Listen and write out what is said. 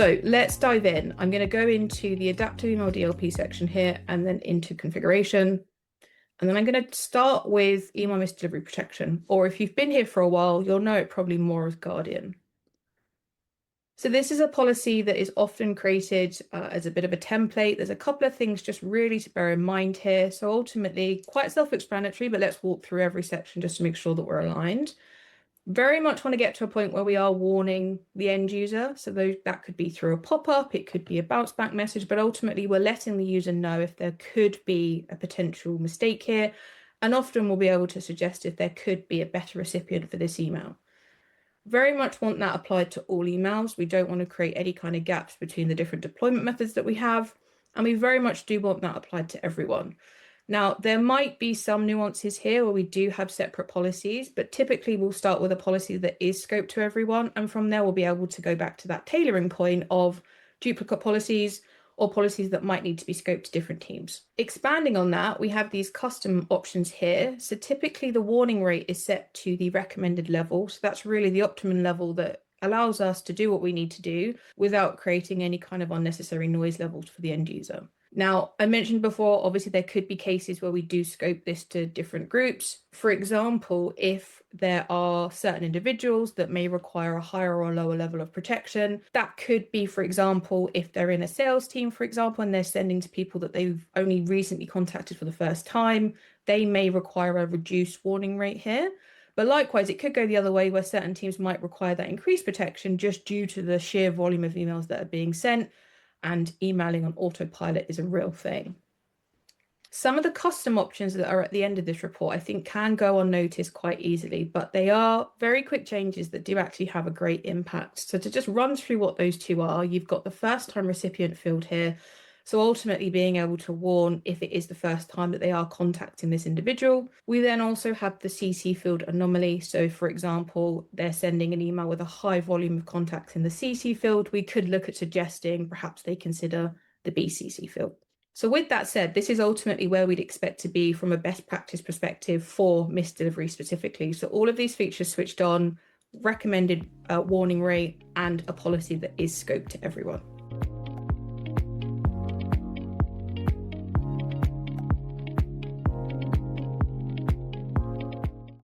So let's dive in. I'm going to go into the adaptive email DLP section here and then into configuration. And then I'm going to start with email misdelivery protection, or if you've been here for a while, you'll know it probably more as Guardian. So this is a policy that is often created as a bit of a template. There's a couple of things just really to bear in mind here. So ultimately quite self-explanatory, but let's walk through every section just to make sure that we're aligned. Very much want to get to a point where we are warning the end user. So that could be through a pop-up, it could be a bounce back message, but ultimately we're letting the user know if there could be a potential mistake here. And often we'll be able to suggest if there could be a better recipient for this email. Very much want that applied to all emails. We don't want to create any kind of gaps between the different deployment methods that we have. And we very much do want that applied to everyone. Now, there might be some nuances here where we do have separate policies, but typically we'll start with a policy that is scoped to everyone. And from there, we'll be able to go back to that tailoring point of duplicate policies or policies that might need to be scoped to different teams. Expanding on that, we have these custom options here. So typically the warning rate is set to the recommended level. So that's really the optimum level that allows us to do what we need to do without creating any kind of unnecessary noise levels for the end user. Now, I mentioned before, obviously there could be cases where we do scope this to different groups. For example, if there are certain individuals that may require a higher or lower level of protection, that could be, for example, if they're in a sales team, for example, and they're sending to people that they've only recently contacted for the first time, they may require a reduced warning rate here. But likewise, it could go the other way where certain teams might require that increased protection just due to the sheer volume of emails that are being sent. And emailing on autopilot is a real thing. Some of the custom options that are at the end of this report, I think can go unnoticed quite easily, but they are very quick changes that do actually have a great impact. So to just run through what those two are, you've got the first-time recipient field here. So ultimately being able to warn if it is the first time that they are contacting this individual. We then also have the CC Field Anomaly. So for example, they're sending an email with a high volume of contacts in the CC field. We could look at suggesting perhaps they consider the BCC field. So with that said, this is ultimately where we'd expect to be from a best practice perspective for misdelivery specifically. So all of these features switched on, recommended warning rate, and a policy that is scoped to everyone.